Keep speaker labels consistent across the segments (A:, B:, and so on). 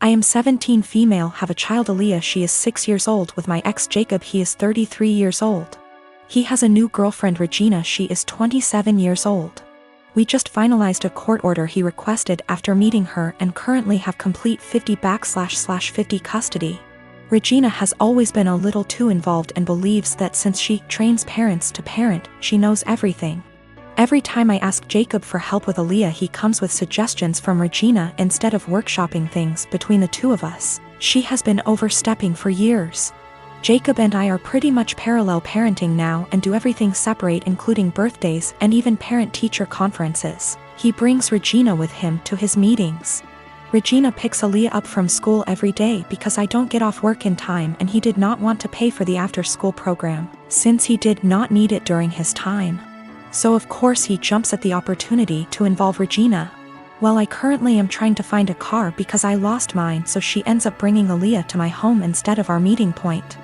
A: I am 17 female, have a child Aaliyah, she is 6 years old, with my ex Jacob, he is 33 years old. He has a new girlfriend Regina, she is 27 years old. We just finalized a court order he requested after meeting her and currently have complete 50/50 custody. Regina has always been a little too involved and believes that since she trains parents to parent, she knows everything. Every time I ask Jacob for help with Aaliyah, he comes with suggestions from Regina instead of workshopping things between the two of us. She has been overstepping for years. Jacob and I are pretty much parallel parenting now and do everything separate, including birthdays and even parent-teacher conferences. He brings Regina with him to his meetings. Regina picks Aaliyah up from school every day because I don't get off work in time, and he did not want to pay for the after-school program, since he did not need it during his time. So of course he jumps at the opportunity to involve Regina. Well, I currently am trying to find a car because I lost mine, so she ends up bringing Aaliyah to my home instead of our meeting point.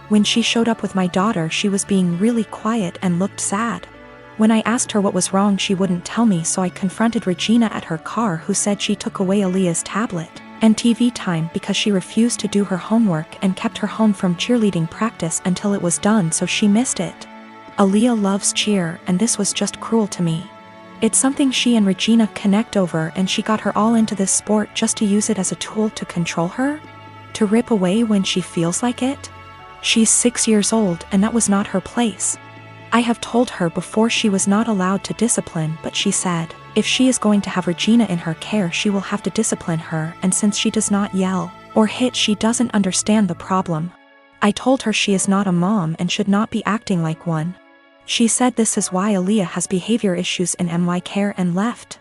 A: When she showed up with my daughter, she was being really quiet and looked sad. When I asked her what was wrong, she wouldn't tell me, so I confronted Regina at her car, who said she took away Aaliyah's tablet and TV time because she refused to do her homework and kept her home from cheerleading practice until it was done, so she missed it. Aaliyah loves cheer, and this was just cruel to me. It's something she and Regina connect over, and she got her all into this sport just to use it as a tool to control her? To rip away when she feels like it? She's 6 years old, and that was not her place. I have told her before she was not allowed to discipline, but she said, if she is going to have Regina in her care, she will have to discipline her, and since she does not yell or hit, she doesn't understand the problem. I told her she is not a mom and should not be acting like one. She said this is why Aaliyah has behavior issues in MY care and left.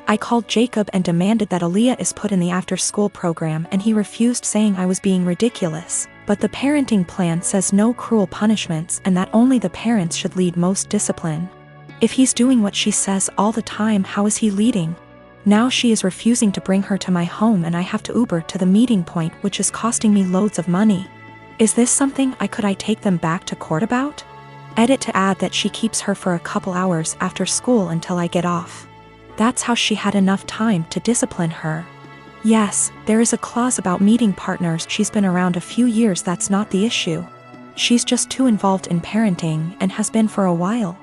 A: I called Jacob and demanded that Aaliyah is put in the after-school program, and he refused, saying I was being ridiculous. But the parenting plan says no cruel punishments and that only the parents should lead most discipline. If he's doing what she says all the time, how is he leading? Now she is refusing to bring her to my home, and I have to Uber to the meeting point, which is costing me loads of money. Is this something I could take them back to court about? Edit to add that she keeps her for a couple hours after school until I get off. That's how she had enough time to discipline her. Yes, there is a clause about meeting partners. She's been around a few years, that's not the issue. She's just too involved in parenting and has been for a while.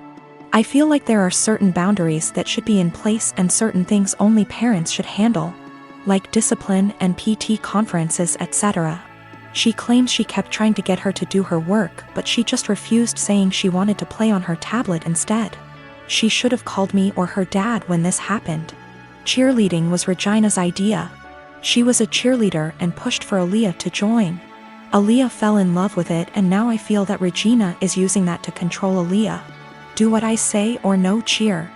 A: I feel like there are certain boundaries that should be in place and certain things only parents should handle, like discipline and PT conferences, etc. She claims she kept trying to get her to do her work, but she just refused, saying she wanted to play on her tablet instead. She should have called me or her dad when this happened. Cheerleading was Regina's idea. She was a cheerleader and pushed for Aaliyah to join. Aaliyah fell in love with it, and now I feel that Regina is using that to control Aaliyah. Do what I say or no cheer.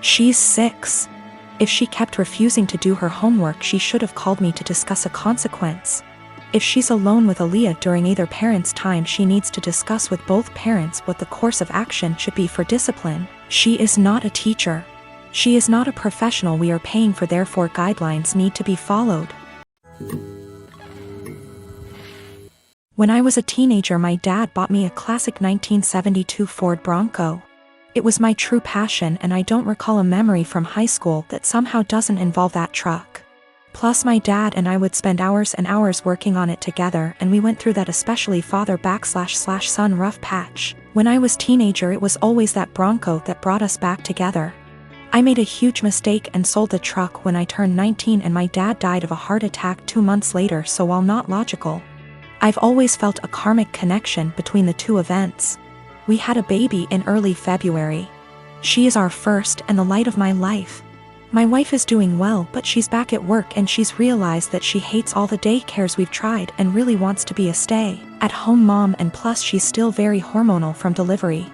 A: She's 6. If she kept refusing to do her homework, she should have called me to discuss a consequence. If she's alone with Aaliyah during either parent's time, she needs to discuss with both parents what the course of action should be for discipline. She is not a teacher. She is not a professional we are paying for, therefore guidelines need to be followed. When I was a teenager, my dad bought me a classic 1972 Ford Bronco. It was my true passion, and I don't recall a memory from high school that somehow doesn't involve that truck. Plus my dad and I would spend hours and hours working on it together, and we went through that especially father/son rough patch. When I was teenager, it was always that Bronco that brought us back together. I made a huge mistake and sold the truck when I turned 19, and my dad died of a heart attack 2 months later, so while not logical, I've always felt a karmic connection between the two events. We had a baby in early February. She is our first and the light of my life. My wife is doing well, but she's back at work and she's realized that she hates all the daycares we've tried and really wants to be a stay-at-home mom, and plus she's still very hormonal from delivery.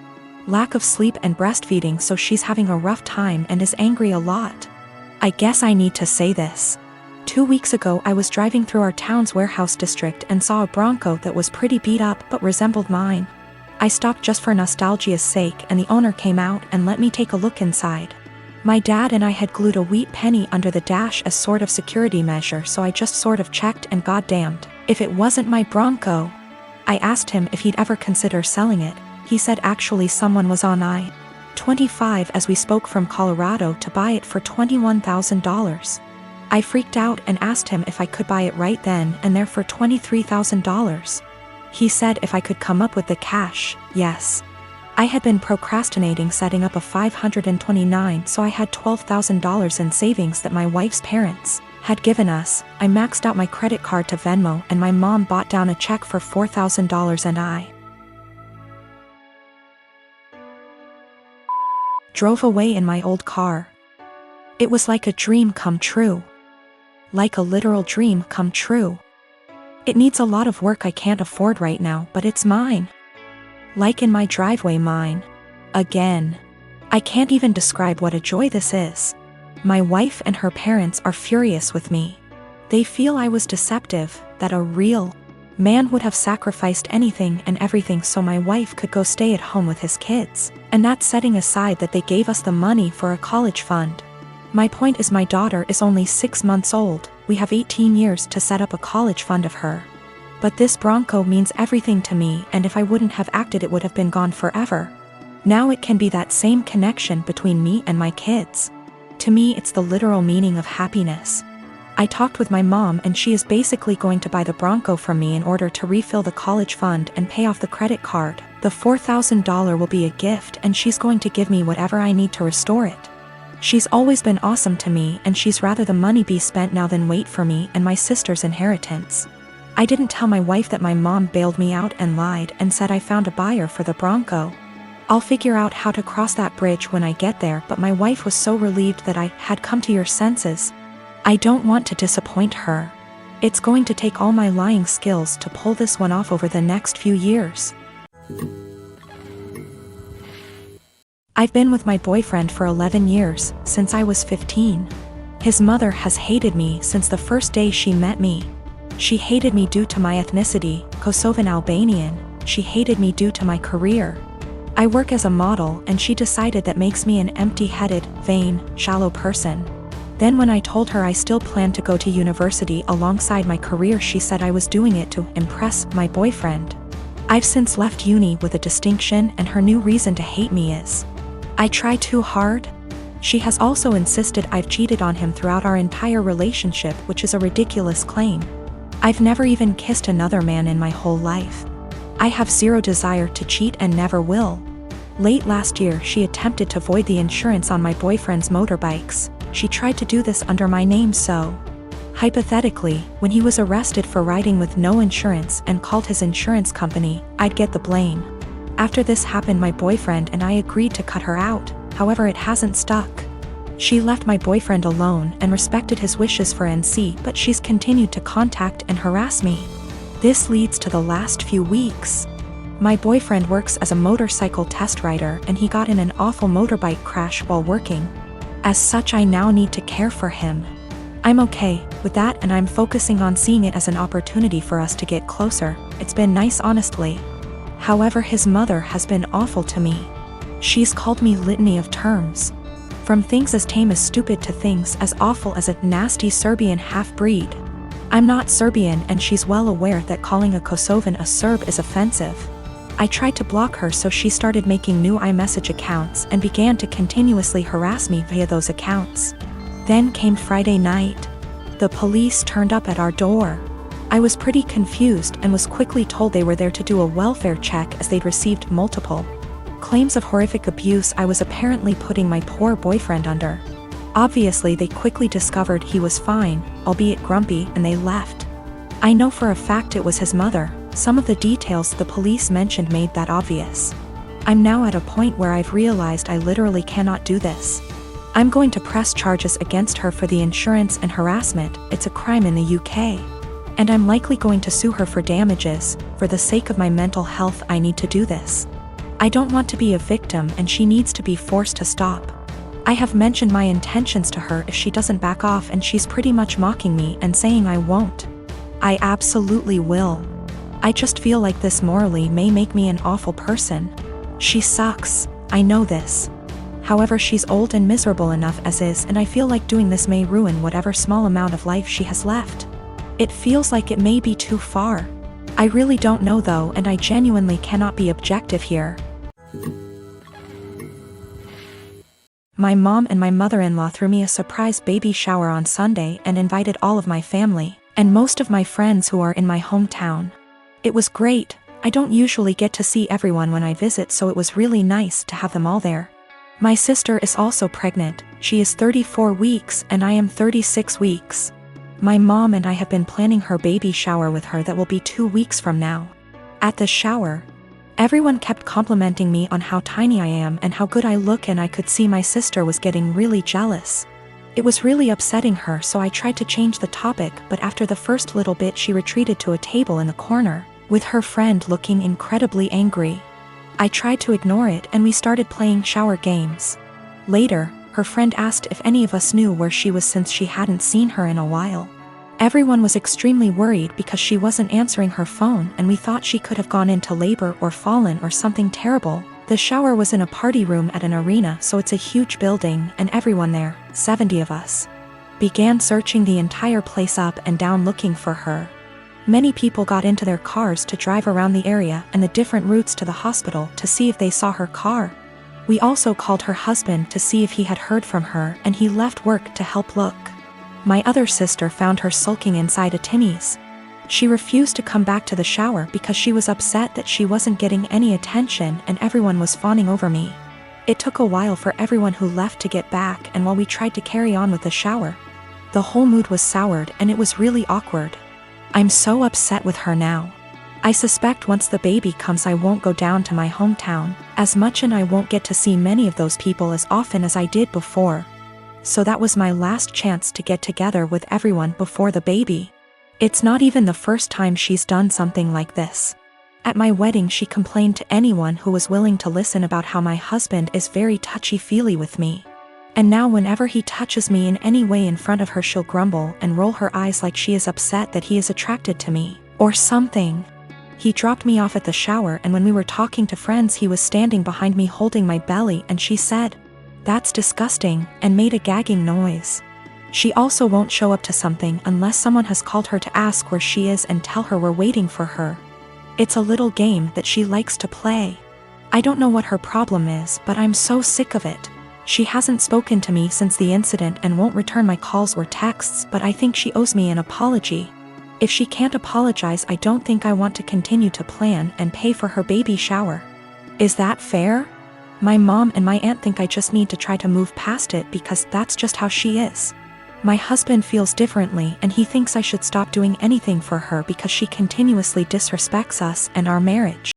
A: Lack of sleep and breastfeeding, so she's having a rough time and is angry a lot. I guess I need to say this. 2 weeks ago I was driving through our town's warehouse district and saw a Bronco that was pretty beat up but resembled mine. I stopped just for nostalgia's sake, and the owner came out and let me take a look inside. My dad and I had glued a wheat penny under the dash as sort of security measure, so I just sort of checked, and goddamned if it wasn't my Bronco. I asked him if he'd ever consider selling it. He said actually someone was on I-25 as we spoke from Colorado to buy it for $21,000. I freaked out and asked him if I could buy it right then and there for $23,000. He said if I could come up with the cash, yes. I had been procrastinating setting up a $529, so I had $12,000 in savings that my wife's parents had given us. I maxed out my credit card to Venmo and my mom bought down a check for $4,000 and I drove away in my old car. It was like a dream come true. Like a literal dream come true. It needs a lot of work I can't afford right now, but it's mine. Like in my driveway, mine. Again. I can't even describe what a joy this is. My wife and her parents are furious with me. They feel I was deceptive, that a real man would have sacrificed anything and everything so my wife could go stay at home with his kids, and that's setting aside that they gave us the money for a college fund. My point is my daughter is only 6 months old, we have 18 years to set up a college fund of her. But this Bronco means everything to me, and if I wouldn't have acted it would have been gone forever. Now it can be that same connection between me and my kids. To me it's the literal meaning of happiness. I talked with my mom and she is basically going to buy the Bronco from me in order to refill the college fund and pay off the credit card. The $4,000 will be a gift and she's going to give me whatever I need to restore it. She's always been awesome to me and she's rather the money be spent now than wait for me and my sister's inheritance. I didn't tell my wife that my mom bailed me out and lied and said I found a buyer for the Bronco. I'll figure out how to cross that bridge when I get there, but my wife was so relieved that I had come to your senses. I don't want to disappoint her. It's going to take all my lying skills to pull this one off over the next few years. I've been with my boyfriend for 11 years, since I was 15. His mother has hated me since the first day she met me. She hated me due to my ethnicity, Kosovan Albanian. She hated me due to my career. I work as a model and she decided that makes me an empty-headed, vain, shallow person. Then when I told her I still planned to go to university alongside my career, she said I was doing it to impress my boyfriend. I've since left uni with a distinction and her new reason to hate me is I try too hard. She has also insisted I've cheated on him throughout our entire relationship, which is a ridiculous claim. I've never even kissed another man in my whole life. I have zero desire to cheat and never will. Late last year she attempted to void the insurance on my boyfriend's motorbikes. She tried to do this under my name so, hypothetically, when he was arrested for riding with no insurance and called his insurance company, I'd get the blame. After this happened my boyfriend and I agreed to cut her out, however it hasn't stuck. She left my boyfriend alone and respected his wishes for NC, but she's continued to contact and harass me. This leads to the last few weeks. My boyfriend works as a motorcycle test rider and he got in an awful motorbike crash while working. As such I now need to care for him. I'm okay with that and I'm focusing on seeing it as an opportunity for us to get closer. It's been nice honestly. However, his mother has been awful to me. She's called me litany of terms. From things as tame as stupid to things as awful as a nasty Serbian half-breed. I'm not Serbian and she's well aware that calling a Kosovan a Serb is offensive. I tried to block her so she started making new iMessage accounts and began to continuously harass me via those accounts. Then came Friday night. The police turned up at our door. I was pretty confused and was quickly told they were there to do a welfare check as they'd received multiple claims of horrific abuse I was apparently putting my poor boyfriend under. Obviously they quickly discovered he was fine, albeit grumpy, and they left. I know for a fact it was his mother. Some of the details the police mentioned made that obvious. I'm now at a point where I've realized I literally cannot do this. I'm going to press charges against her for the insurance and harassment. It's a crime in the UK. And I'm likely going to sue her for damages. For the sake of my mental health I need to do this. I don't want to be a victim and she needs to be forced to stop. I have mentioned my intentions to her if she doesn't back off and she's pretty much mocking me and saying I won't. I absolutely will. I just feel like this morally may make me an awful person. She sucks, I know this. However, she's old and miserable enough as is and I feel like doing this may ruin whatever small amount of life she has left. It feels like it may be too far. I really don't know though and I genuinely cannot be objective here. My mom and my mother-in-law threw me a surprise baby shower on Sunday and invited all of my family, and most of my friends who are in my hometown. It was great. I don't usually get to see everyone when I visit, so it was really nice to have them all there. My sister is also pregnant. She is 34 weeks and I am 36 weeks. My mom and I have been planning her baby shower with her that will be 2 weeks from now. At the shower, everyone kept complimenting me on how tiny I am and how good I look, and I could see my sister was getting really jealous. It was really upsetting her, so I tried to change the topic, but after the first little bit she retreated to a table in the corner, with her friend looking incredibly angry. I tried to ignore it and we started playing shower games. Later, her friend asked if any of us knew where she was since she hadn't seen her in a while. Everyone was extremely worried because she wasn't answering her phone, and we thought she could have gone into labor or fallen or something terrible. The shower was in a party room at an arena, so it's a huge building, and everyone there, 70 of us, began searching the entire place up and down looking for her. Many people got into their cars to drive around the area and the different routes to the hospital to see if they saw her car. We also called her husband to see if he had heard from her, and he left work to help look. My other sister found her sulking inside a Timmy's. She refused to come back to the shower because she was upset that she wasn't getting any attention and everyone was fawning over me. It took a while for everyone who left to get back, and while we tried to carry on with the shower, the whole mood was soured and it was really awkward. I'm so upset with her now. I suspect once the baby comes I won't go down to my hometown as much, and I won't get to see many of those people as often as I did before. So that was my last chance to get together with everyone before the baby. It's not even the first time she's done something like this. At my wedding she complained to anyone who was willing to listen about how my husband is very touchy-feely with me. And now whenever he touches me in any way in front of her she'll grumble and roll her eyes like she is upset that he is attracted to me, or something. He dropped me off at the shower, and when we were talking to friends he was standing behind me holding my belly, and she said, "That's disgusting," and made a gagging noise. She also won't show up to something unless someone has called her to ask where she is and tell her we're waiting for her. It's a little game that she likes to play. I don't know what her problem is, but I'm so sick of it. She hasn't spoken to me since the incident and won't return my calls or texts, but I think she owes me an apology. If she can't apologize, I don't think I want to continue to plan and pay for her baby shower. Is that fair? My mom and my aunt think I just need to try to move past it because that's just how she is. My husband feels differently, and he thinks I should stop doing anything for her because she continuously disrespects us and our marriage.